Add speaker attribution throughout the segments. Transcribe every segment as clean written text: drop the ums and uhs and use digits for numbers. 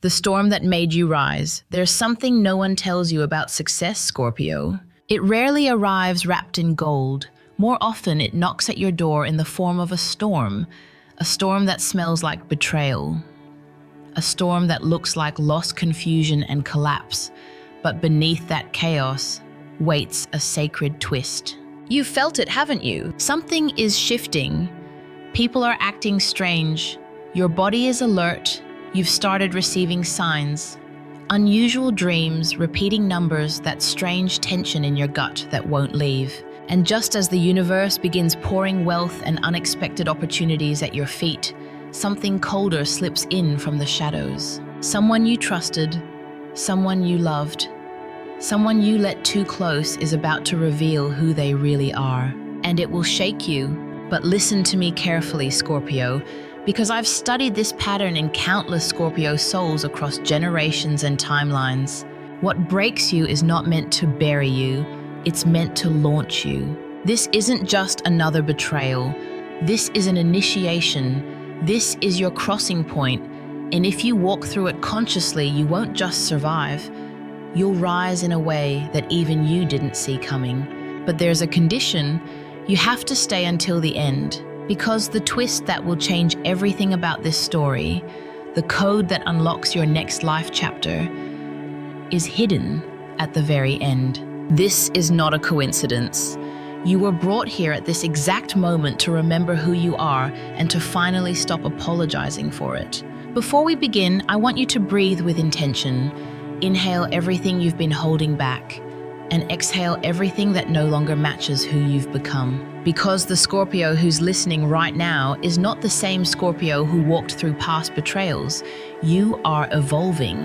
Speaker 1: The storm that made you rise. There's something no one tells you about success, Scorpio. It rarely arrives wrapped in gold. More often, it knocks at your door in the form of a storm that smells like betrayal, a storm that looks like loss, confusion, and collapse. But beneath that chaos waits a sacred twist. You've felt it, haven't you? Something is shifting. People are acting strange. Your body is alert. You've started receiving signs. Unusual dreams, repeating numbers, that strange tension in your gut that won't leave. And just as the universe begins pouring wealth and unexpected opportunities at your feet, something colder slips in from the shadows. Someone you trusted, someone you loved, someone you let too close is about to reveal who they really are. And it will shake you. But listen to me carefully, Scorpio, because I've studied this pattern in countless Scorpio souls across generations and timelines. What breaks you is not meant to bury you, it's meant to launch you. This isn't just another betrayal. This is an initiation. This is your crossing point. And if you walk through it consciously, you won't just survive. You'll rise in a way that even you didn't see coming. But there's a condition. You have to stay until the end. Because the twist that will change everything about this story, the code that unlocks your next life chapter, is hidden at the very end. This is not a coincidence. You were brought here at this exact moment to remember who you are and to finally stop apologizing for it. Before we begin, I want you to breathe with intention. Inhale everything you've been holding back, and exhale everything that no longer matches who you've become. Because the Scorpio who's listening right now is not the same Scorpio who walked through past betrayals. You are evolving.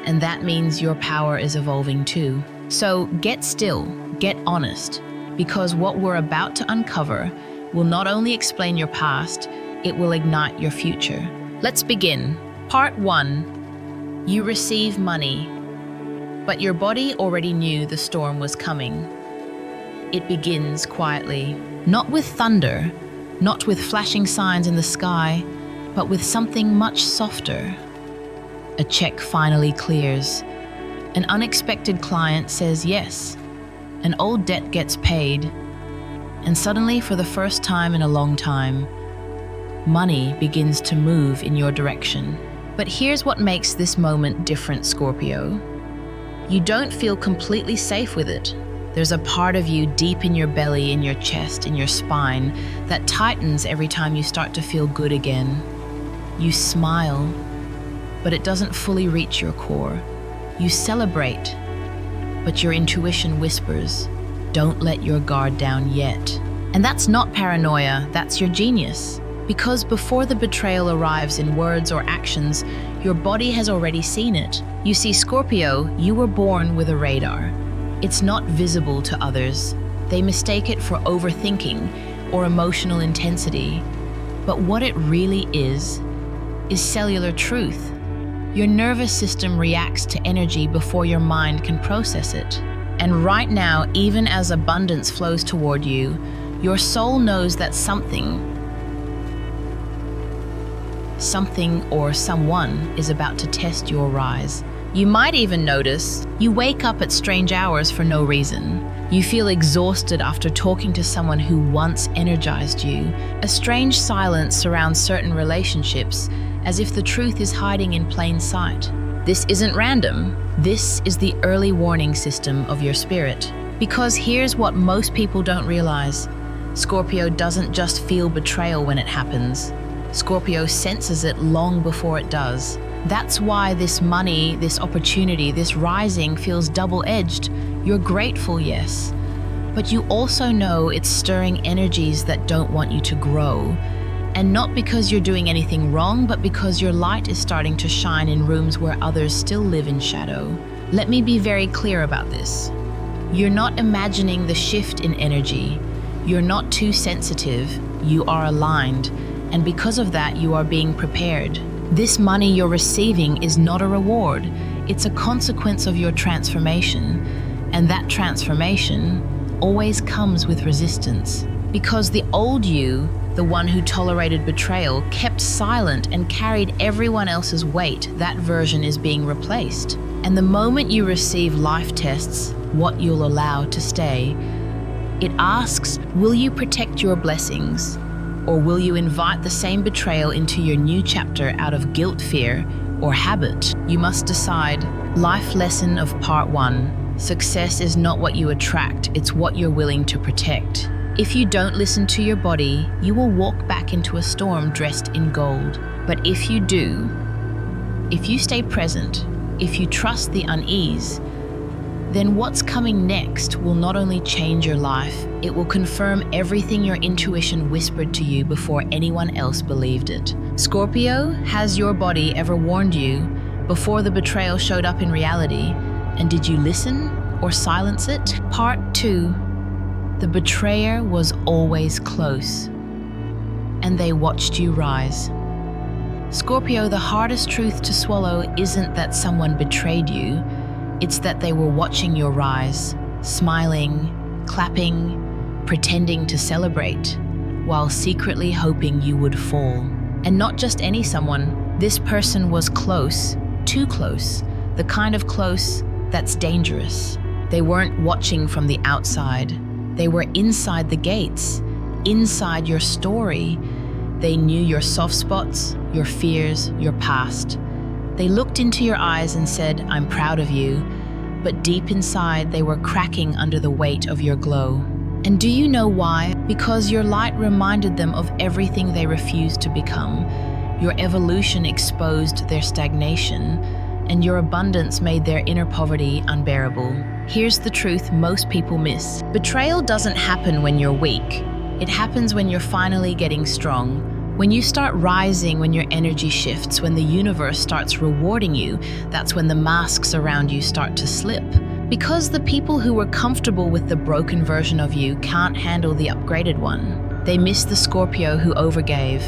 Speaker 1: And that means your power is evolving too. So get still, get honest, because what we're about to uncover will not only explain your past, it will ignite your future. Let's begin. Part 1. You receive money. But your body already knew the storm was coming. It begins quietly, not with thunder, not with flashing signs in the sky, but with something much softer. A check finally clears. An unexpected client says yes. An old debt gets paid. And suddenly, for the first time in a long time, money begins to move in your direction. But here's what makes this moment different, Scorpio. You don't feel completely safe with it. There's a part of you deep in your belly, in your chest, in your spine, that tightens every time you start to feel good again. You smile, but it doesn't fully reach your core. You celebrate, but your intuition whispers, don't let your guard down yet. And that's not paranoia, that's your genius. Because before the betrayal arrives in words or actions, your body has already seen it. You see, Scorpio, you were born with a radar. It's not visible to others. They mistake it for overthinking or emotional intensity. But what it really is cellular truth. Your nervous system reacts to energy before your mind can process it. And right now, even as abundance flows toward you, your soul knows that something or someone is about to test your rise. You might even notice you wake up at strange hours for no reason. You feel exhausted after talking to someone who once energized you. A strange silence surrounds certain relationships, as if the truth is hiding in plain sight. This isn't random. This is the early warning system of your spirit. Because here's what most people don't realize. Scorpio doesn't just feel betrayal when it happens. Scorpio senses it long before it does. That's why this money, this opportunity, this rising feels double-edged. You're grateful, yes, but you also know it's stirring energies that don't want you to grow. And not because you're doing anything wrong, but because your light is starting to shine in rooms where others still live in shadow. Let me be very clear about this. You're not imagining the shift in energy. You're not too sensitive. You are aligned. And because of that, you are being prepared. This money you're receiving is not a reward. It's a consequence of your transformation. And that transformation always comes with resistance. Because the old you the one who tolerated betrayal, kept silent and carried everyone else's weight, that version is being replaced. And the moment you receive life tests, what you'll allow to stay, it asks, will you protect your blessings? Or will you invite the same betrayal into your new chapter out of guilt, fear, or habit? You must decide. Life lesson of part 1. Success is not what you attract, it's what you're willing to protect. If you don't listen to your body, you will walk back into a storm dressed in gold. But if you do, if you stay present, if you trust the unease, then what's coming next will not only change your life, it will confirm everything your intuition whispered to you before anyone else believed it. Scorpio, has your body ever warned you before the betrayal showed up in reality? And did you listen or silence it? Part 2. The betrayer was always close, and they watched you rise. Scorpio, the hardest truth to swallow isn't that someone betrayed you, it's that they were watching your rise, smiling, clapping, pretending to celebrate, while secretly hoping you would fall. And not just any someone, this person was close, too close, the kind of close that's dangerous. They weren't watching from the outside. They were inside the gates, inside your story. They knew your soft spots, your fears, your past. They looked into your eyes and said, I'm proud of you, but deep inside they were cracking under the weight of your glow. And do you know why? Because your light reminded them of everything they refused to become. Your evolution exposed their stagnation, and your abundance made their inner poverty unbearable. Here's the truth most people miss. Betrayal doesn't happen when you're weak. It happens when you're finally getting strong. When you start rising, when your energy shifts, when the universe starts rewarding you, that's when the masks around you start to slip. Because the people who were comfortable with the broken version of you can't handle the upgraded one. They miss the Scorpio who overgave,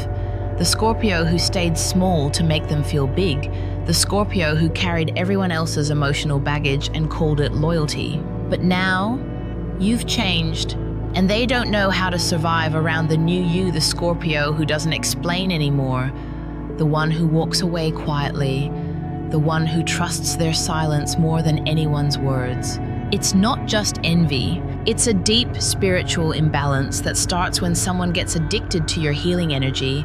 Speaker 1: the Scorpio who stayed small to make them feel big, the Scorpio who carried everyone else's emotional baggage and called it loyalty. But now, you've changed, and they don't know how to survive around the new you, the Scorpio who doesn't explain anymore, the one who walks away quietly, the one who trusts their silence more than anyone's words. It's not just envy, it's a deep spiritual imbalance that starts when someone gets addicted to your healing energy,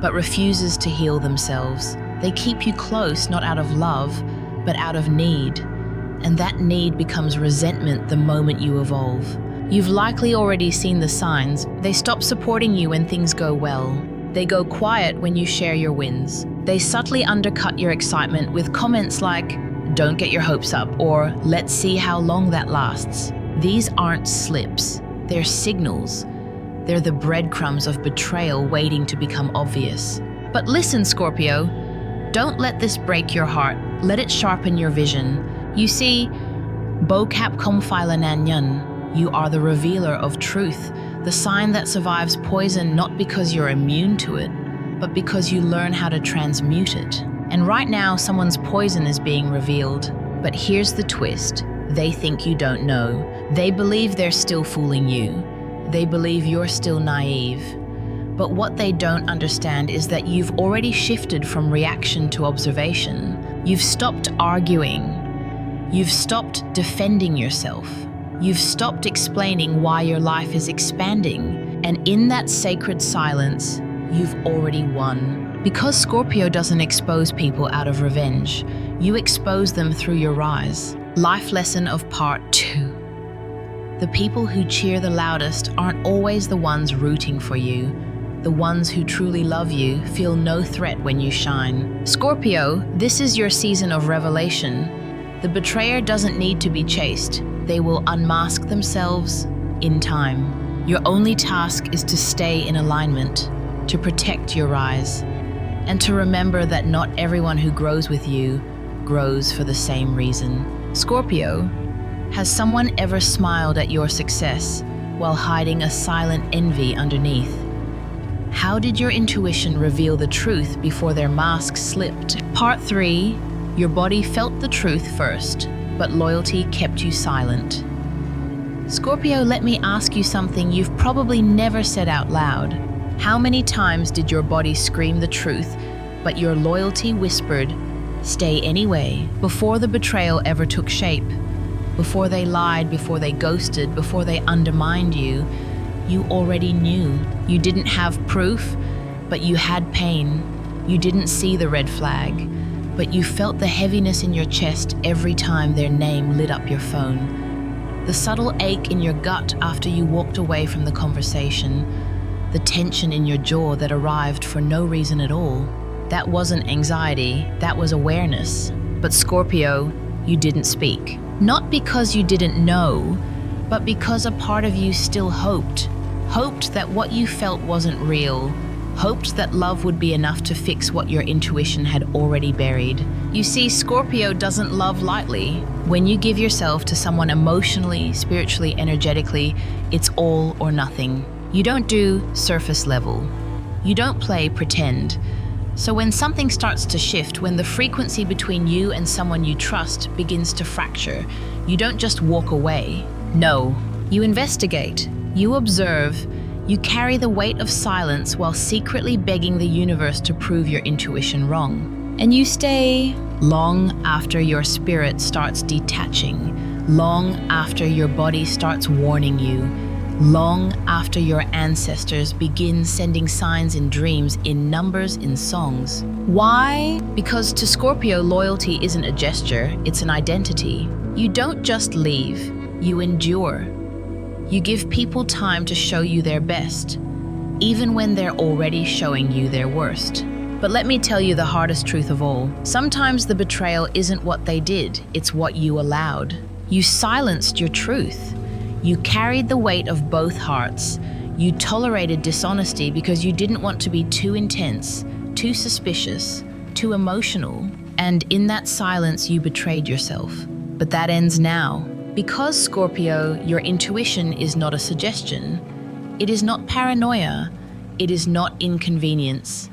Speaker 1: but refuses to heal themselves. They keep you close, not out of love, but out of need. And that need becomes resentment the moment you evolve. You've likely already seen the signs. They stop supporting you when things go well. They go quiet when you share your wins. They subtly undercut your excitement with comments like, don't get your hopes up, or let's see how long that lasts. These aren't slips, they're signals. They're the breadcrumbs of betrayal waiting to become obvious. But listen, Scorpio, don't let this break your heart. Let it sharpen your vision. You see, Bokap Komphila Nanyan, you are the revealer of truth, the sign that survives poison not because you're immune to it, but because you learn how to transmute it. And right now, someone's poison is being revealed. But here's the twist. They think you don't know. They believe they're still fooling you. They believe you're still naive. But what they don't understand is that you've already shifted from reaction to observation. You've stopped arguing. You've stopped defending yourself. You've stopped explaining why your life is expanding. And in that sacred silence, you've already won. Because Scorpio doesn't expose people out of revenge, you expose them through your rise. Life lesson of part 2. The people who cheer the loudest aren't always the ones rooting for you. The ones who truly love you feel no threat when you shine. Scorpio, this is your season of revelation. The betrayer doesn't need to be chased. They will unmask themselves in time. Your only task is to stay in alignment, to protect your rise, and to remember that not everyone who grows with you grows for the same reason. Scorpio, has someone ever smiled at your success while hiding a silent envy underneath? How did your intuition reveal the truth before their mask slipped? Part 3, your body felt the truth first, but loyalty kept you silent. Scorpio, let me ask you something you've probably never said out loud. How many times did your body scream the truth, but your loyalty whispered, "Stay anyway," before the betrayal ever took shape? Before they lied, before they ghosted, before they undermined you, you already knew. You didn't have proof, but you had pain. You didn't see the red flag, but you felt the heaviness in your chest every time their name lit up your phone. The subtle ache in your gut after you walked away from the conversation. The tension in your jaw that arrived for no reason at all. That wasn't anxiety, that was awareness. But Scorpio, you didn't speak. Not because you didn't know, but because a part of you still hoped. Hoped that what you felt wasn't real. Hoped that love would be enough to fix what your intuition had already buried. You see, Scorpio doesn't love lightly. When you give yourself to someone emotionally, spiritually, energetically, it's all or nothing. You don't do surface level. You don't play pretend. So when something starts to shift, when the frequency between you and someone you trust begins to fracture, you don't just walk away. No, you investigate, you observe, you carry the weight of silence while secretly begging the universe to prove your intuition wrong. And you stay long after your spirit starts detaching, long after your body starts warning you, long after your ancestors begin sending signs in dreams, in numbers, in songs. Why? Because to Scorpio, loyalty isn't a gesture, it's an identity. You don't just leave, you endure. You give people time to show you their best, even when they're already showing you their worst. But let me tell you the hardest truth of all. Sometimes the betrayal isn't what they did, it's what you allowed. You silenced your truth. You carried the weight of both hearts. You tolerated dishonesty because you didn't want to be too intense, too suspicious, too emotional. And in that silence, you betrayed yourself. But that ends now. Because, Scorpio, your intuition is not a suggestion. It is not paranoia. It is not inconvenience.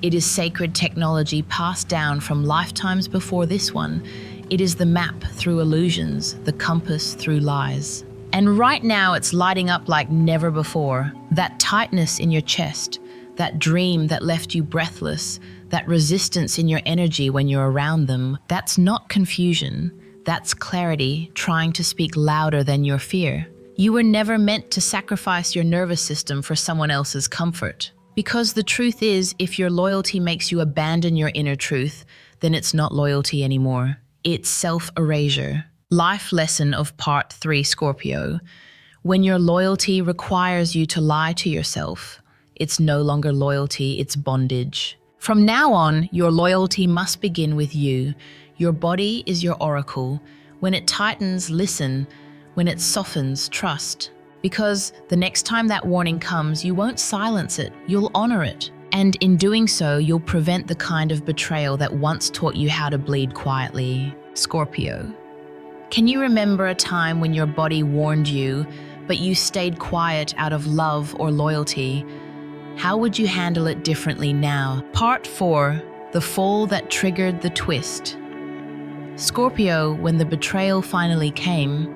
Speaker 1: It is sacred technology passed down from lifetimes before this one. It is the map through illusions, the compass through lies. And right now it's lighting up like never before. That tightness in your chest, that dream that left you breathless, that resistance in your energy when you're around them, that's not confusion. That's clarity trying to speak louder than your fear. You were never meant to sacrifice your nervous system for someone else's comfort. Because the truth is, if your loyalty makes you abandon your inner truth, then it's not loyalty anymore. It's self-erasure. Life lesson of part 3, Scorpio. When your loyalty requires you to lie to yourself, it's no longer loyalty, it's bondage. From now on, your loyalty must begin with you. Your body is your oracle. When it tightens, listen. When it softens, trust. Because the next time that warning comes, you won't silence it, you'll honor it. And in doing so, you'll prevent the kind of betrayal that once taught you how to bleed quietly. Scorpio. Can you remember a time when your body warned you, but you stayed quiet out of love or loyalty? How would you handle it differently now? Part 4, the fall that triggered the twist. Scorpio, when the betrayal finally came,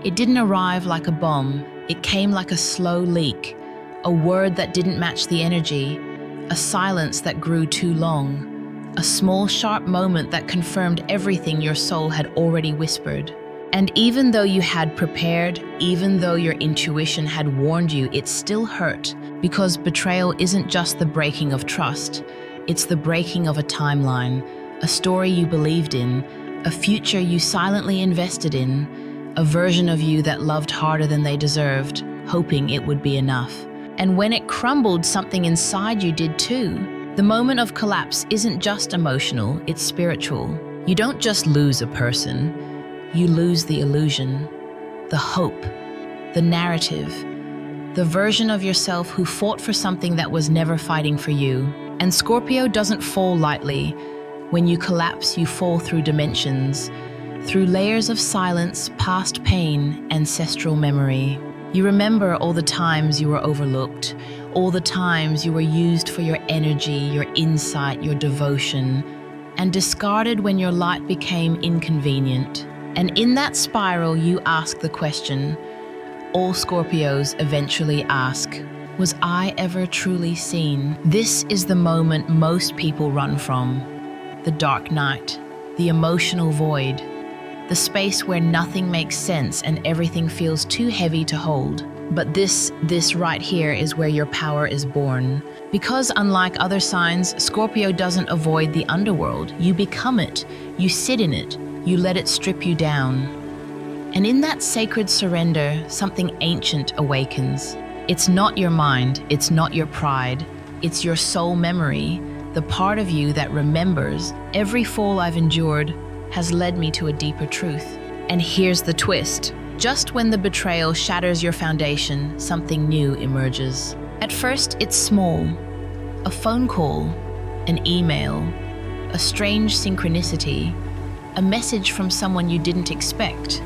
Speaker 1: it didn't arrive like a bomb. It came like a slow leak, a word that didn't match the energy, a silence that grew too long. A small, sharp moment that confirmed everything your soul had already whispered. And even though you had prepared, even though your intuition had warned you, it still hurt. Because betrayal isn't just the breaking of trust, it's the breaking of a timeline, a story you believed in, a future you silently invested in, a version of you that loved harder than they deserved, hoping it would be enough. And when it crumbled, something inside you did too. The moment of collapse isn't just emotional, it's spiritual. You don't just lose a person, you lose the illusion, the hope, the narrative, the version of yourself who fought for something that was never fighting for you. And Scorpio doesn't fall lightly. When you collapse, you fall through dimensions, through layers of silence, past pain, ancestral memory. You remember all the times you were overlooked, all the times you were used for your energy, your insight, your devotion, and discarded when your light became inconvenient. And in that spiral, you ask the question all Scorpios eventually ask, Was I ever truly seen? This is the moment most people run from. The dark night, the emotional void, the space where nothing makes sense and everything feels too heavy to hold. But this right here is where your power is born. Because unlike other signs, Scorpio doesn't avoid the underworld. You become it, you sit in it, you let it strip you down. And in that sacred surrender, something ancient awakens. It's not your mind, it's not your pride, it's your soul memory, the part of you that remembers, every fall I've endured has led me to a deeper truth. And here's the twist. Just when the betrayal shatters your foundation, something new emerges. At first, it's small. A phone call, an email, a strange synchronicity, a message from someone you didn't expect.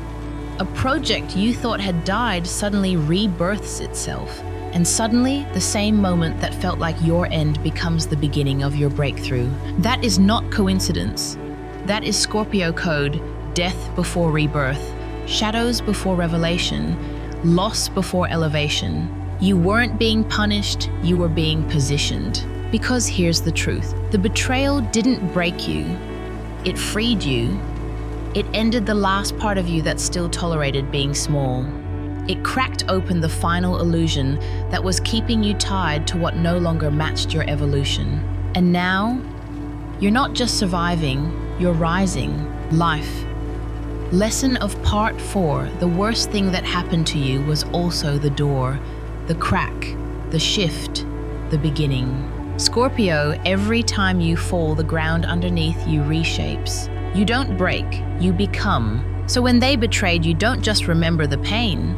Speaker 1: A project you thought had died suddenly rebirths itself. And suddenly, the same moment that felt like your end becomes the beginning of your breakthrough. That is not coincidence. That is Scorpio code, death before rebirth, shadows before revelation, loss before elevation. You weren't being punished, you were being positioned. Because here's the truth. The betrayal didn't break you. It freed you. It ended the last part of you that still tolerated being small. It cracked open the final illusion that was keeping you tied to what no longer matched your evolution. And now, you're not just surviving, you're rising. Life. Lesson of part 4. The worst thing that happened to you was also the door, the crack, the shift, the beginning. Scorpio, every time you fall, the ground underneath you reshapes. You don't break, you become. So when they betrayed you, don't just remember the pain.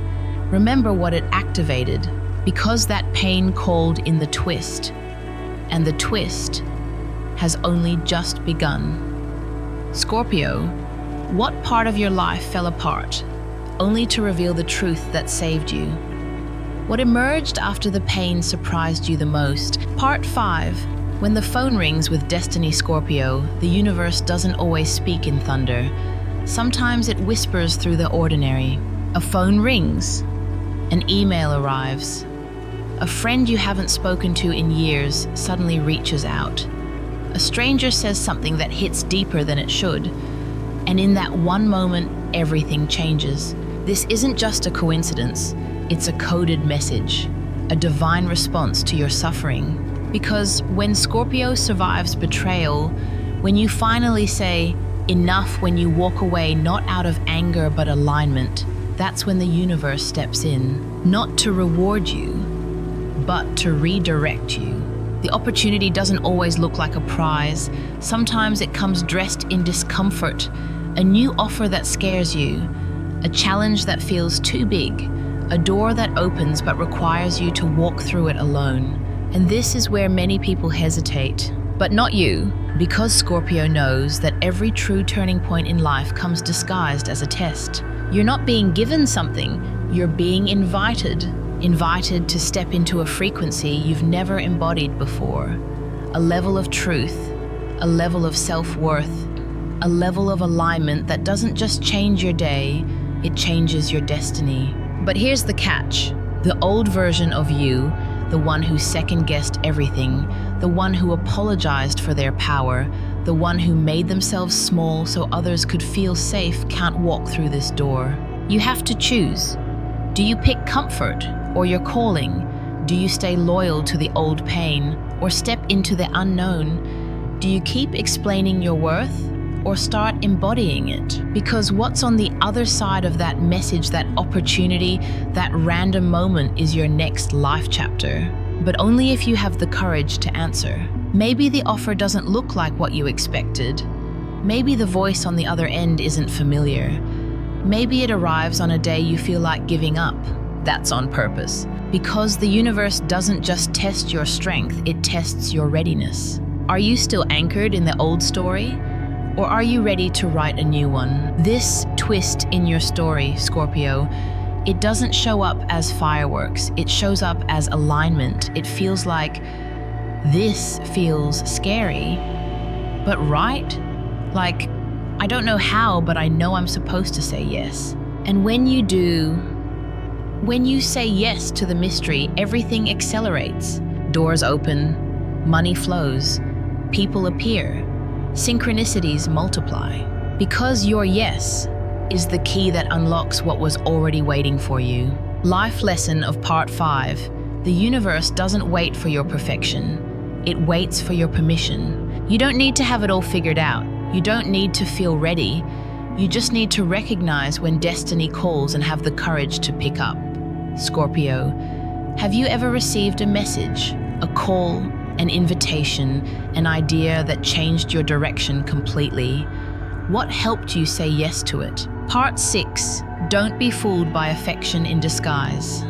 Speaker 1: Remember what it activated, because that pain called in the twist. And the twist has only just begun. Scorpio, what part of your life fell apart, only to reveal the truth that saved you? What emerged after the pain surprised you the most? Part 5. When the phone rings with Destiny Scorpio, the universe doesn't always speak in thunder. Sometimes it whispers through the ordinary. A phone rings. An email arrives. A friend you haven't spoken to in years suddenly reaches out. A stranger says something that hits deeper than it should. And in that one moment, everything changes. This isn't just a coincidence. It's a coded message, a divine response to your suffering. Because when Scorpio survives betrayal, when you finally say enough, when you walk away not out of anger but alignment, that's when the universe steps in, not to reward you, but to redirect you. The opportunity doesn't always look like a prize. Sometimes it comes dressed in discomfort, a new offer that scares you, a challenge that feels too big, a door that opens but requires you to walk through it alone. And this is where many people hesitate. But not you, because Scorpio knows that every true turning point in life comes disguised as a test. You're not being given something, you're being invited. Invited to step into a frequency you've never embodied before. A level of truth, a level of self-worth, a level of alignment that doesn't just change your day, it changes your destiny. But here's the catch. The old version of you, the one who second-guessed everything, the one who apologized for their power, the one who made themselves small so others could feel safe, can't walk through this door. You have to choose. Do you pick comfort or your calling? Do you stay loyal to the old pain or step into the unknown? Do you keep explaining your worth or start embodying it? Because what's on the other side of that message, that opportunity, that random moment is your next life chapter. But only if you have the courage to answer. Maybe the offer doesn't look like what you expected. Maybe the voice on the other end isn't familiar. Maybe it arrives on a day you feel like giving up. That's on purpose. Because the universe doesn't just test your strength, it tests your readiness. Are you still anchored in the old story? Or are you ready to write a new one? This twist in your story, Scorpio, it doesn't show up as fireworks. It shows up as alignment. It feels like this feels scary, but right? Like, I don't know how, but I know I'm supposed to say yes. And when you do, When you say yes to the mystery, everything accelerates. Doors open, money flows, people appear, synchronicities multiply. Because your yes is the key that unlocks what was already waiting for you. Life lesson of part 5. The universe doesn't wait for your perfection. It waits for your permission. You don't need to have it all figured out. You don't need to feel ready. You just need to recognize when destiny calls and have the courage to pick up. Scorpio, have you ever received a message, a call, an invitation, an idea that changed your direction completely? What helped you say yes to it? Part 6. Don't be fooled by affection in disguise.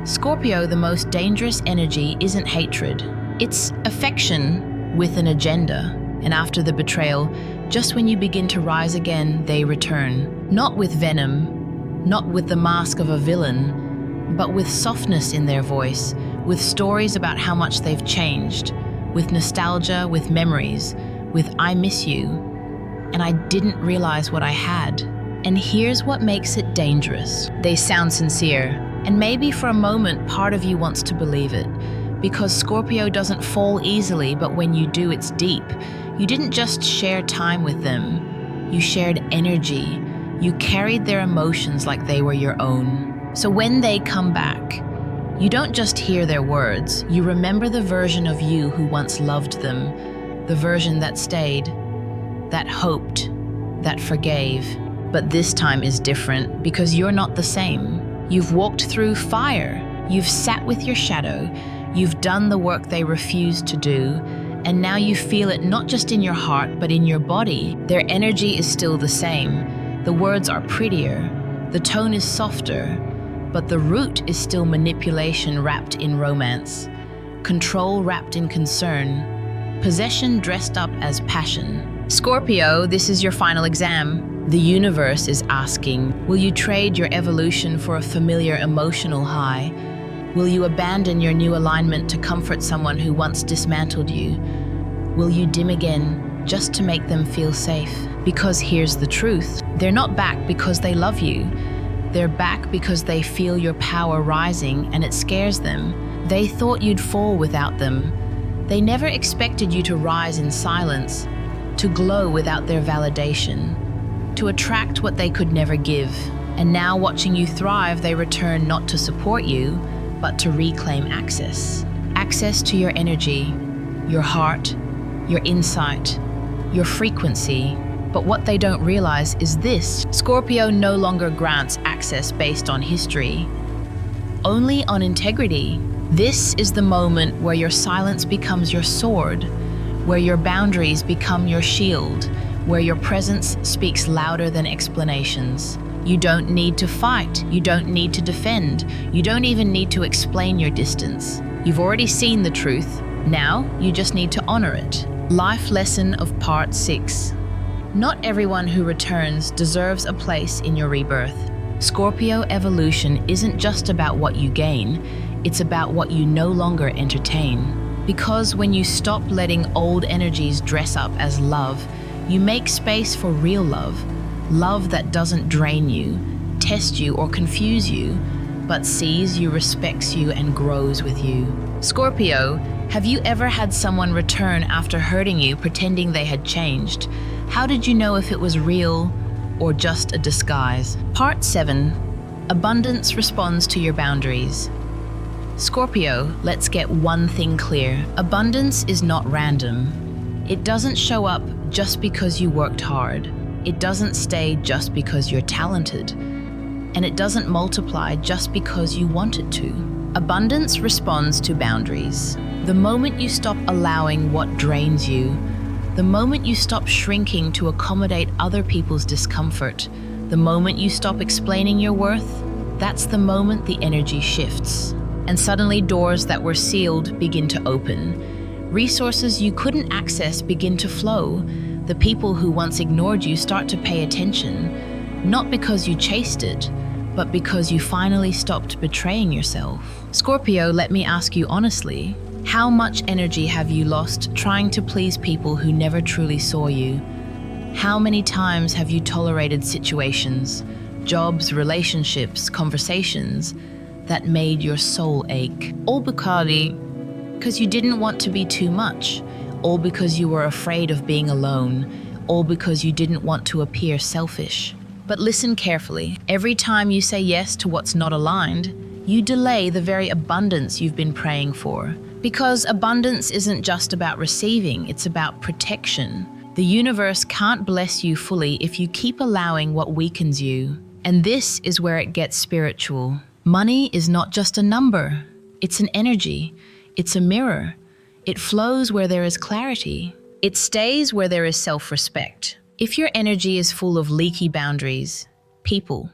Speaker 1: Scorpio, the most dangerous energy isn't hatred. It's affection with an agenda. And after the betrayal, just when you begin to rise again, they return. Not with venom, not with the mask of a villain, but with softness in their voice, with stories about how much they've changed, with nostalgia, with memories, with "I miss you, and I didn't realize what I had." And here's what makes it dangerous. They sound sincere, and maybe for a moment part of you wants to believe it, because Scorpio doesn't fall easily, but when you do, it's deep. You didn't just share time with them, you shared energy. You carried their emotions like they were your own. So when they come back, you don't just hear their words, you remember the version of you who once loved them, the version that stayed, that hoped, that forgave. But this time is different because you're not the same. You've walked through fire, you've sat with your shadow, you've done the work they refused to do, and now you feel it not just in your heart but in your body. Their energy is still the same. The words are prettier, the tone is softer, but the root is still manipulation wrapped in romance, control wrapped in concern, possession dressed up as passion. Scorpio, this is your final exam. The universe is asking, will you trade your evolution for a familiar emotional high? Will you abandon your new alignment to comfort someone who once dismantled you? Will you dim again just to make them feel safe? Because here's the truth, they're not back because they love you. They're back because they feel your power rising and it scares them. They thought you'd fall without them. They never expected you to rise in silence, to glow without their validation, to attract what they could never give. And now, watching you thrive, they return not to support you, but to reclaim access. Access to your energy, your heart, your insight, your frequency. But what they don't realize is this: Scorpio no longer grants access based on history, only on integrity. This is the moment where your silence becomes your sword, where your boundaries become your shield, where your presence speaks louder than explanations. You don't need to fight, you don't need to defend, you don't even need to explain your distance. You've already seen the truth, now you just need to honor it. Life lesson of part 6. Not everyone who returns deserves a place in your rebirth. Scorpio evolution isn't just about what you gain, it's about what you no longer entertain. Because when you stop letting old energies dress up as love, you make space for real love. Love that doesn't drain you, test you, or confuse you, but sees you, respects you, and grows with you. Scorpio, have you ever had someone return after hurting you, pretending they had changed? How did you know if it was real or just a disguise? Part 7. Abundance responds to your boundaries. Scorpio, let's get one thing clear. Abundance is not random. It doesn't show up just because you worked hard. It doesn't stay just because you're talented. And it doesn't multiply just because you want it to. Abundance responds to boundaries. The moment you stop allowing what drains you, the moment you stop shrinking to accommodate other people's discomfort, the moment you stop explaining your worth, that's the moment the energy shifts. And suddenly doors that were sealed begin to open. Resources you couldn't access begin to flow. The people who once ignored you start to pay attention, not because you chased it, but because you finally stopped betraying yourself. Scorpio, let me ask you honestly, how much energy have you lost trying to please people who never truly saw you? How many times have you tolerated situations, jobs, relationships, conversations that made your soul ache. All because you didn't want to be too much. All because you were afraid of being alone. All because you didn't want to appear selfish. But listen carefully. Every time you say yes to what's not aligned, you delay the very abundance you've been praying for. Because abundance isn't just about receiving, it's about protection. The universe can't bless you fully if you keep allowing what weakens you. And this is where it gets spiritual. Money is not just a number. It's an energy. It's a mirror. It flows where there is clarity. It stays where there is self-respect. If your energy is full of leaky boundaries, people,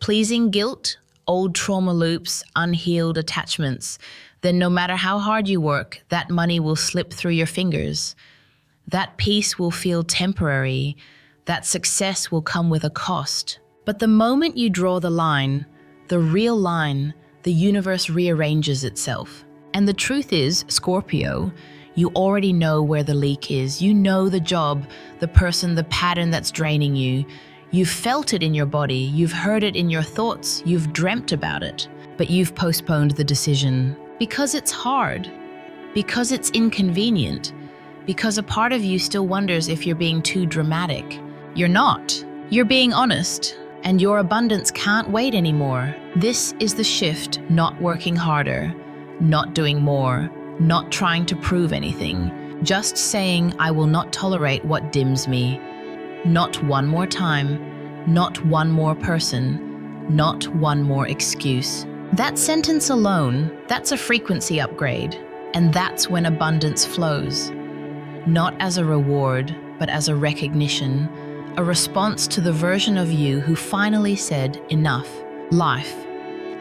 Speaker 1: pleasing guilt, old trauma loops, unhealed attachments, then no matter how hard you work, that money will slip through your fingers. That peace will feel temporary. That success will come with a cost. But the moment you draw the line, the real line, the universe rearranges itself. And the truth is, Scorpio, you already know where the leak is. You know the job, the person, the pattern that's draining you. You've felt it in your body. You've heard it in your thoughts. You've dreamt about it. But you've postponed the decision. Because it's hard. Because it's inconvenient. Because a part of you still wonders if you're being too dramatic. You're not. You're being honest. And your abundance can't wait anymore. This is the shift, not working harder, not doing more, not trying to prove anything, just saying, I will not tolerate what dims me. Not one more time, not one more person, not one more excuse. That sentence alone, that's a frequency upgrade, and that's when abundance flows. Not as a reward, but as a recognition, a response to the version of you who finally said, enough. Life.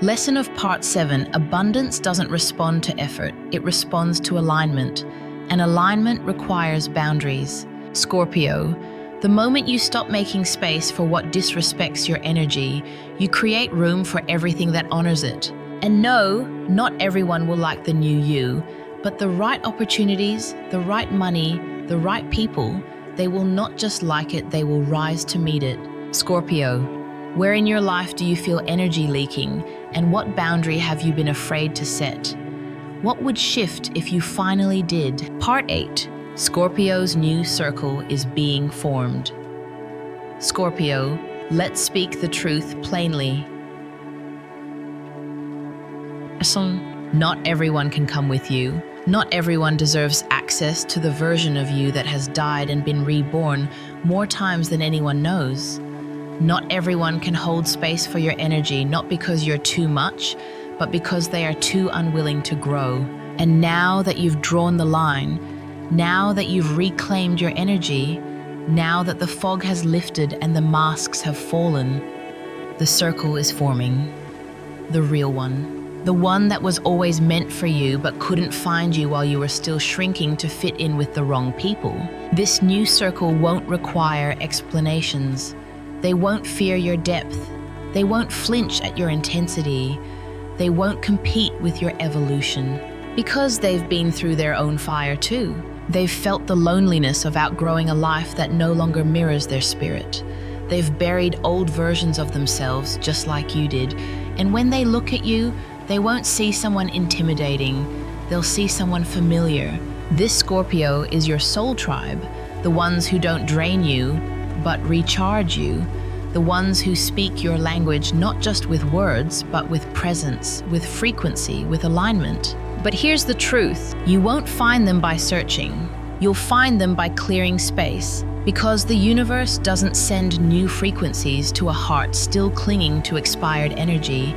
Speaker 1: Lesson of Part 7, abundance doesn't respond to effort, it responds to alignment. And alignment requires boundaries. Scorpio, the moment you stop making space for what disrespects your energy, you create room for everything that honors it. And no, not everyone will like the new you, but the right opportunities, the right money, the right people, they will not just like it, they will rise to meet it. Scorpio, where in your life do you feel energy leaking, and what boundary have you been afraid to set? What would shift if you finally did? Part 8. Scorpio's new circle is being formed. Scorpio, let's speak the truth plainly. Not everyone can come with you. Not everyone deserves access to the version of you that has died and been reborn more times than anyone knows. Not everyone can hold space for your energy, not because you're too much, but because they are too unwilling to grow. And now that you've drawn the line, now that you've reclaimed your energy, now that the fog has lifted and the masks have fallen, the circle is forming. The real one. The one that was always meant for you but couldn't find you while you were still shrinking to fit in with the wrong people. This new circle won't require explanations. They won't fear your depth. They won't flinch at your intensity. They won't compete with your evolution. Because they've been through their own fire too. They've felt the loneliness of outgrowing a life that no longer mirrors their spirit. They've buried old versions of themselves just like you did. And when they look at you, they won't see someone intimidating. They'll see someone familiar. This Scorpio is your soul tribe, the ones who don't drain you, but recharge you. The ones who speak your language not just with words, but with presence, with frequency, with alignment. But here's the truth. You won't find them by searching. You'll find them by clearing space. Because the universe doesn't send new frequencies to a heart still clinging to expired energy.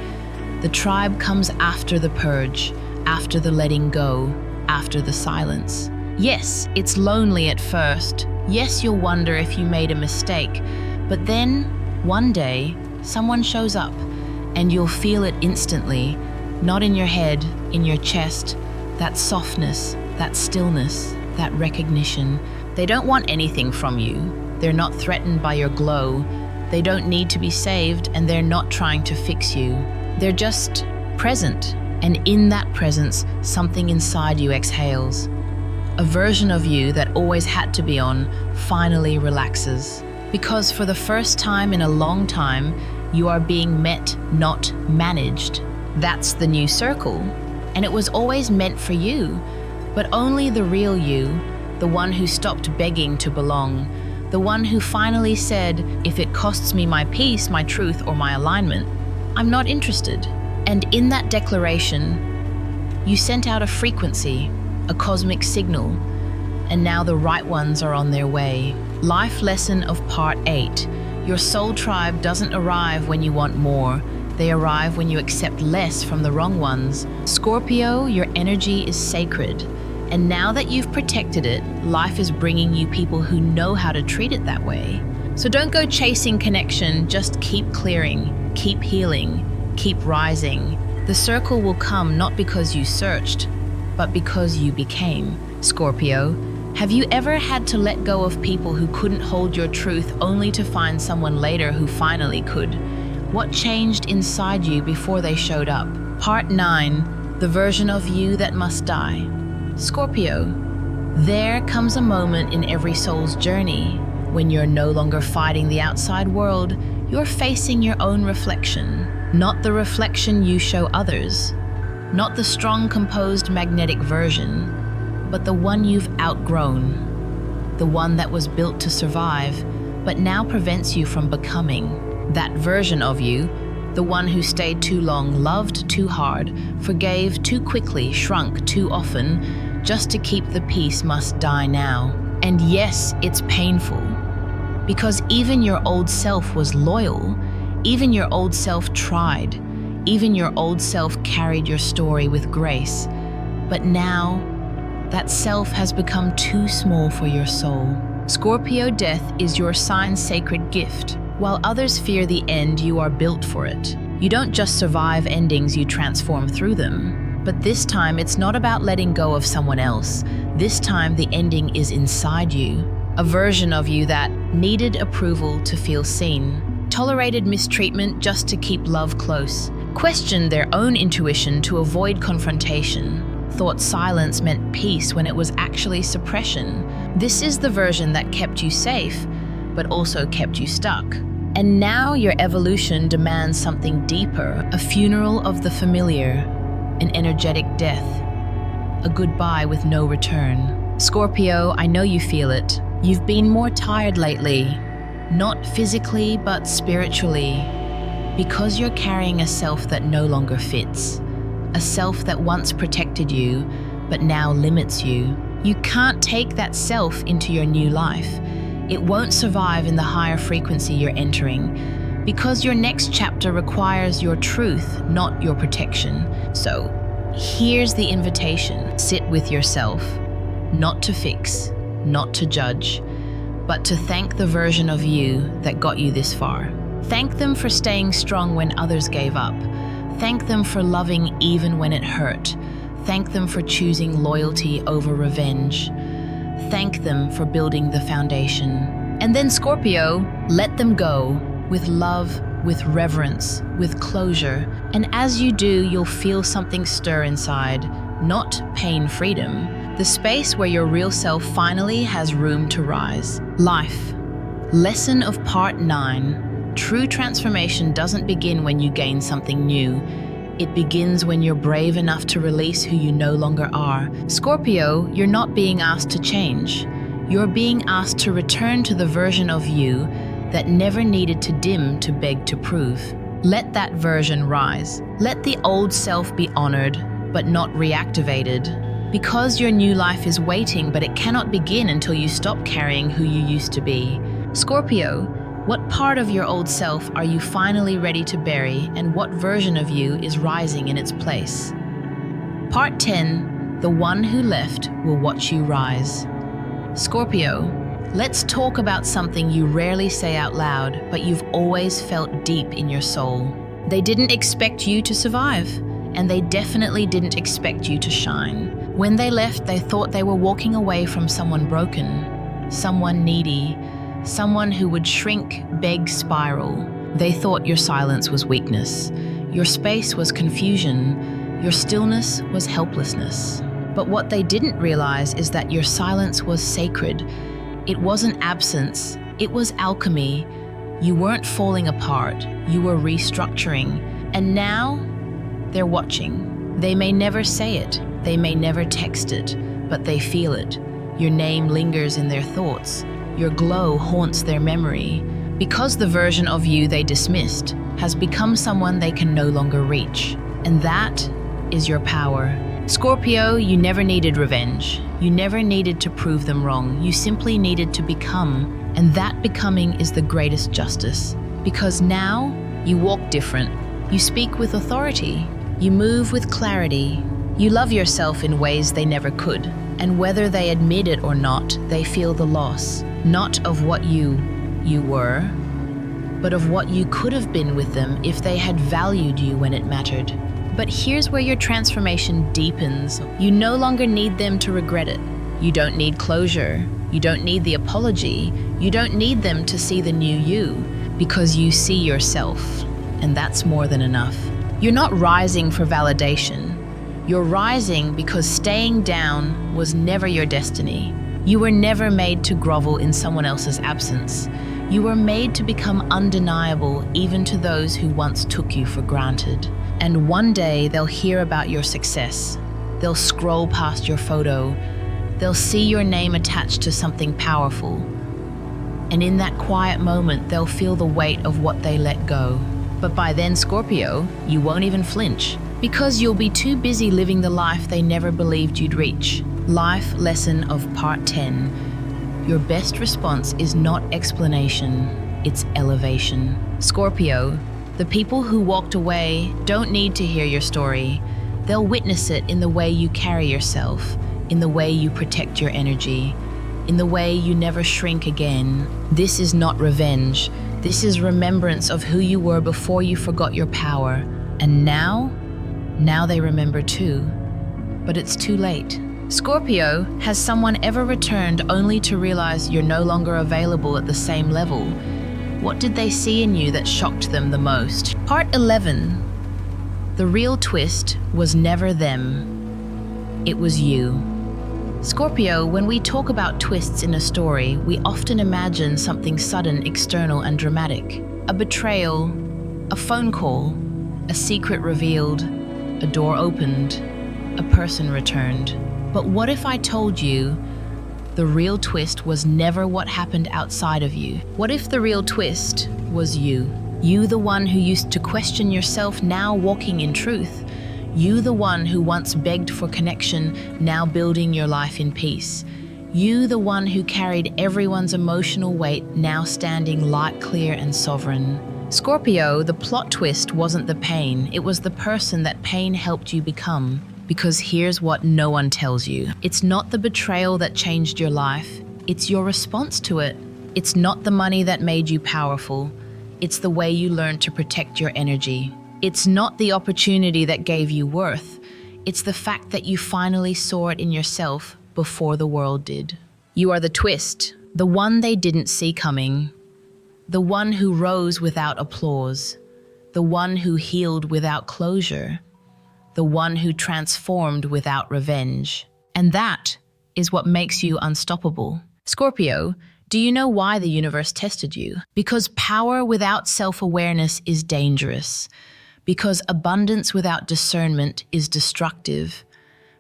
Speaker 1: The tribe comes after the purge, after the letting go, after the silence. Yes, it's lonely at first. Yes, you'll wonder if you made a mistake. But then, one day, someone shows up, and you'll feel it instantly. Not in your head, in your chest. That softness, that stillness, that recognition. They don't want anything from you. They're not threatened by your glow. They don't need to be saved, and they're not trying to fix you. They're just present, and in that presence, something inside you exhales. A version of you that always had to be on finally relaxes. Because for the first time in a long time, you are being met, not managed. That's the new circle, and it was always meant for you, but only the real you, the one who stopped begging to belong, the one who finally said, if it costs me my peace, my truth, or my alignment, I'm not interested. And in that declaration, you sent out a frequency, a cosmic signal, and now the right ones are on their way. Life lesson of part 8. Your soul tribe doesn't arrive when you want more. They arrive when you accept less from the wrong ones. Scorpio, your energy is sacred. And now that you've protected it, life is bringing you people who know how to treat it that way. So don't go chasing connection, just keep clearing, keep healing, keep rising. The circle will come not because you searched, but because you became. Scorpio, have you ever had to let go of people who couldn't hold your truth only to find someone later who finally could? What changed inside you before they showed up? Part 9, the version of you that must die. Scorpio, there comes a moment in every soul's journey when you're no longer fighting the outside world, you're facing your own reflection. Not the reflection you show others, not the strong, composed, magnetic version, but the one you've outgrown, the one that was built to survive, but now prevents you from becoming. That version of you, the one who stayed too long, loved too hard, forgave too quickly, shrunk too often, just to keep the peace, must die now. And yes, it's painful, because even your old self was loyal, even your old self tried, even your old self carried your story with grace. But now, that self has become too small for your soul. Scorpio, death is your sign's sacred gift. While others fear the end, you are built for it. You don't just survive endings, you transform through them. But this time, it's not about letting go of someone else. This time, the ending is inside you. A version of you that needed approval to feel seen, tolerated mistreatment just to keep love close, questioned their own intuition to avoid confrontation, thought silence meant peace when it was actually suppression. This is the version that kept you safe, but also kept you stuck. And now your evolution demands something deeper, a funeral of the familiar, an energetic death, a goodbye with no return. Scorpio, I know you feel it. You've been more tired lately, not physically, but spiritually, because you're carrying a self that no longer fits, a self that once protected you, but now limits you. You can't take that self into your new life. It won't survive in the higher frequency you're entering, because your next chapter requires your truth, not your protection. So, here's the invitation. Sit with yourself, not to fix, not to judge, but to thank the version of you that got you this far. Thank them for staying strong when others gave up. Thank them for loving even when it hurt. Thank them for choosing loyalty over revenge. Thank them for building the foundation. And then Scorpio, let them go with love, with reverence, with closure. And as you do, you'll feel something stir inside, not pain, freedom, the space where your real self finally has room to rise. Life. Lesson of part 9. True transformation doesn't begin when you gain something new. It begins when you're brave enough to release who you no longer are. Scorpio, you're not being asked to change. You're being asked to return to the version of you that never needed to dim to beg to prove. Let that version rise. Let the old self be honored, but not reactivated. Because your new life is waiting, but it cannot begin until you stop carrying who you used to be. Scorpio, what part of your old self are you finally ready to bury, and what version of you is rising in its place? Part 10, the one who left will watch you rise. Scorpio, let's talk about something you rarely say out loud, but you've always felt deep in your soul. They didn't expect you to survive, and they definitely didn't expect you to shine. When they left, they thought they were walking away from someone broken, someone needy, someone who would shrink, beg, spiral. They thought your silence was weakness, your space was confusion, your stillness was helplessness. But what they didn't realize is that your silence was sacred. It wasn't absence, it was alchemy. You weren't falling apart, you were restructuring. And now, They're watching. They may never say it, they may never text it, but they feel it. Your name lingers in their thoughts. Your glow haunts their memory, because the version of you they dismissed has become someone they can no longer reach. And that is your power. Scorpio, you never needed revenge. You never needed to prove them wrong. You simply needed to become, and that becoming is the greatest justice. Because now, you walk different. You speak with authority. You move with clarity. You love yourself in ways they never could. And whether they admit it or not, they feel the loss, not of what you were, but of what you could have been with them if they had valued you when it mattered. But here's where your transformation deepens. You no longer need them to regret it. You don't need closure. You don't need the apology. You don't need them to see the new you, because you see yourself, and that's more than enough. You're not rising for validation. You're rising because staying down was never your destiny. You were never made to grovel in someone else's absence. You were made to become undeniable even to those who once took you for granted. And one day they'll hear about your success. They'll scroll past your photo. They'll see your name attached to something powerful. And in that quiet moment, they'll feel the weight of what they let go. But by then, Scorpio, you won't even flinch, because you'll be too busy living the life they never believed you'd reach. Life lesson of part 10. Your best response is not explanation, it's elevation. Scorpio, the people who walked away don't need to hear your story. They'll witness it in the way you carry yourself, in the way you protect your energy, in the way you never shrink again. This is not revenge. This is remembrance of who you were before you forgot your power. And now they remember too. But it's too late. Scorpio, has someone ever returned only to realize you're no longer available at the same level? What did they see in you that shocked them the most? Part 11. The real twist was never them. It was you. Scorpio, when we talk about twists in a story, we often imagine something sudden, external, and dramatic. A betrayal, a phone call, a secret revealed, a door opened, a person returned. But what if I told you the real twist was never what happened outside of you? What if the real twist was you? You, the one who used to question yourself, now walking in truth. You, the one who once begged for connection, now building your life in peace. You, the one who carried everyone's emotional weight, now standing light, clear, and sovereign. Scorpio, the plot twist wasn't the pain, it was the person that pain helped you become. Because here's what no one tells you. It's not the betrayal that changed your life, it's your response to it. It's not the money that made you powerful, it's the way you learned to protect your energy. It's not the opportunity that gave you worth, it's the fact that you finally saw it in yourself before the world did. You are the twist, the one they didn't see coming, the one who rose without applause, the one who healed without closure, the one who transformed without revenge. And that is what makes you unstoppable. Scorpio, do you know why the universe tested you? Because power without self-awareness is dangerous. Because abundance without discernment is destructive.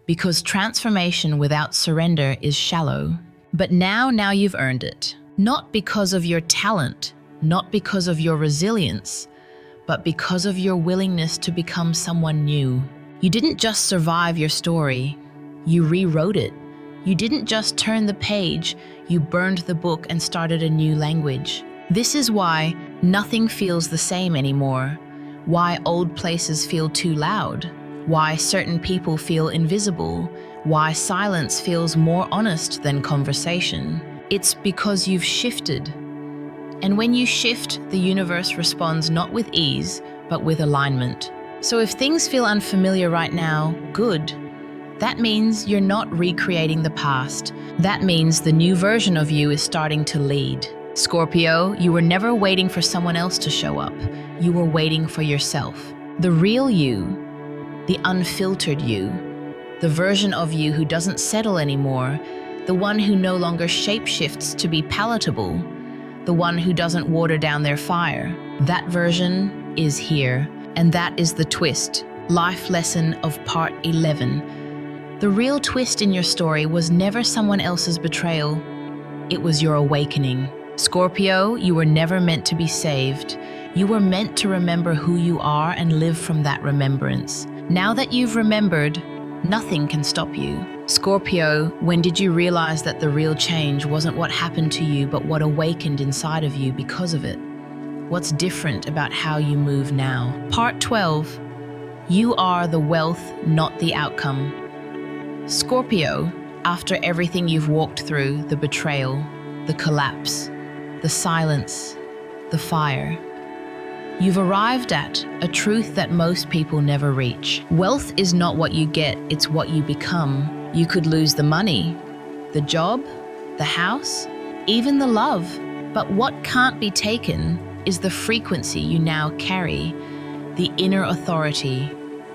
Speaker 1: Because transformation without surrender is shallow. But now you've earned it. Not because of your talent, not because of your resilience, but because of your willingness to become someone new. You didn't just survive your story, you rewrote it. You didn't just turn the page, you burned the book and started a new language. This is why nothing feels the same anymore, why old places feel too loud, why certain people feel invisible, why silence feels more honest than conversation. It's because you've shifted. And when you shift, the universe responds not with ease, but with alignment. So if things feel unfamiliar right now, good. That means you're not recreating the past. That means the new version of you is starting to lead. Scorpio, you were never waiting for someone else to show up. You were waiting for yourself. The real you, the unfiltered you, the version of you who doesn't settle anymore, the one who no longer shapeshifts to be palatable, the one who doesn't water down their fire. That version is here. And that is the twist. Life lesson of part 11. The real twist in your story was never someone else's betrayal. It was your awakening. Scorpio, you were never meant to be saved. You were meant to remember who you are and live from that remembrance. Now that you've remembered, nothing can stop you. Scorpio, when did you realize that the real change wasn't what happened to you, but what awakened inside of you because of it? What's different about how you move now? Part 12. You are the wealth, not the outcome. Scorpio, after everything you've walked through, the betrayal, the collapse, the silence, the fire, you've arrived at a truth that most people never reach. Wealth is not what you get, it's what you become. You could lose the money, the job, the house, even the love. But what can't be taken is the frequency you now carry, the inner authority,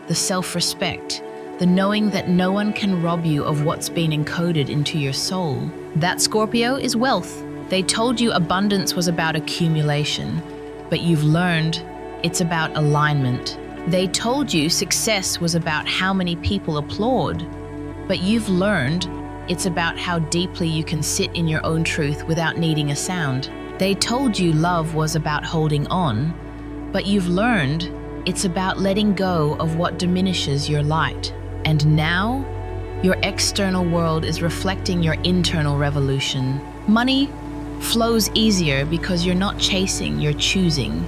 Speaker 1: the self-respect, the knowing that no one can rob you of what's been encoded into your soul. That, Scorpio, is wealth. They told you abundance was about accumulation, but you've learned it's about alignment. They told you success was about how many people applaud, but you've learned it's about how deeply you can sit in your own truth without needing a sound. They told you love was about holding on, but you've learned it's about letting go of what diminishes your light. And now, your external world is reflecting your internal revolution. Money flows easier because you're not chasing, you're choosing.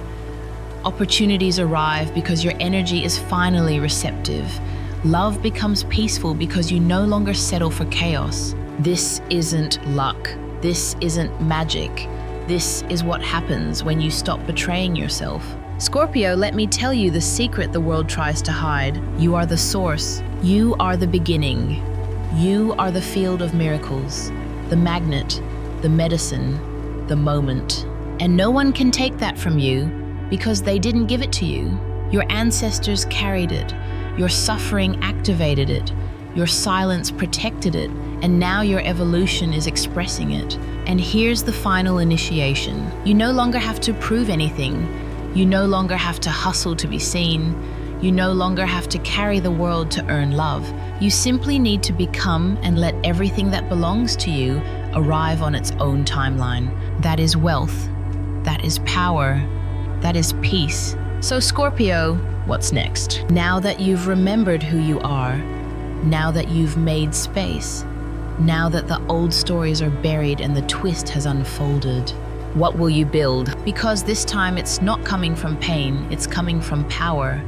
Speaker 1: Opportunities arrive because your energy is finally receptive. Love becomes peaceful because you no longer settle for chaos. This isn't luck. This isn't magic. This is what happens when you stop betraying yourself. Scorpio, let me tell you the secret the world tries to hide. You are the source. You are the beginning. You are the field of miracles, the magnet, the medicine, the moment. And no one can take that from you because they didn't give it to you. Your ancestors carried it. Your suffering activated it. Your silence protected it. And now your evolution is expressing it. And here's the final initiation. You no longer have to prove anything. You no longer have to hustle to be seen. You no longer have to carry the world to earn love. You simply need to become and let everything that belongs to you arrive on its own timeline. That is wealth. That is power. That is peace. So Scorpio, what's next? Now that you've remembered who you are, now that you've made space, now that the old stories are buried and the twist has unfolded, what will you build? Because this time it's not coming from pain, it's coming from power,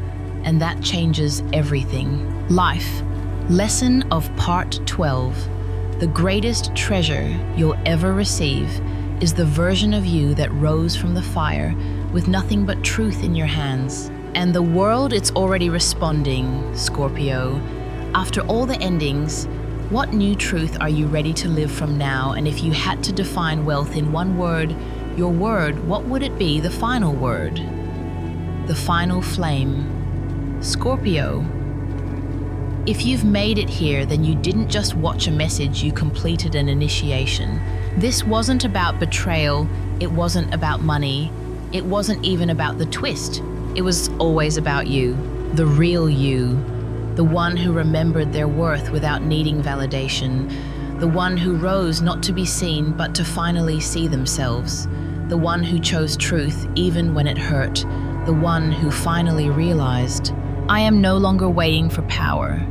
Speaker 1: and that changes everything. Life, lesson of part 12. The greatest treasure you'll ever receive is the version of you that rose from the fire with nothing but truth in your hands. And the world, it's already responding, Scorpio. After all the endings, what new truth are you ready to live from now? And if you had to define wealth in one word, your word, what would it be, the final word? The final flame. Scorpio, if you've made it here, then you didn't just watch a message, you completed an initiation. This wasn't about betrayal, it wasn't about money, it wasn't even about the twist. It was always about you, the real you, the one who remembered their worth without needing validation, the one who rose not to be seen but to finally see themselves, the one who chose truth even when it hurt, the one who finally realized, I am no longer waiting for power.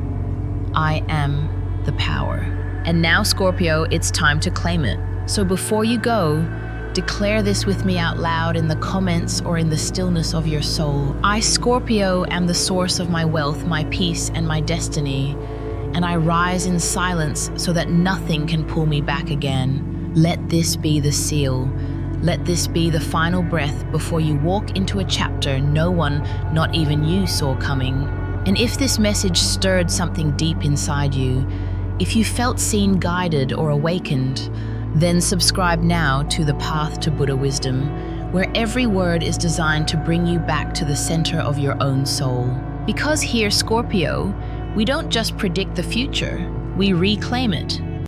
Speaker 1: I am the power. And now, Scorpio, it's time to claim it. So before you go, declare this with me out loud in the comments or in the stillness of your soul. I, Scorpio, am the source of my wealth, my peace, and my destiny, and I rise in silence so that nothing can pull me back again. Let this be the seal. Let this be the final breath before you walk into a chapter no one, not even you, saw coming. And if this message stirred something deep inside you, if you felt seen, guided, or awakened, then subscribe now to The Path to Buddha Wisdom, where every word is designed to bring you back to the center of your own soul. Because here, Scorpio, we don't just predict the future, we reclaim it.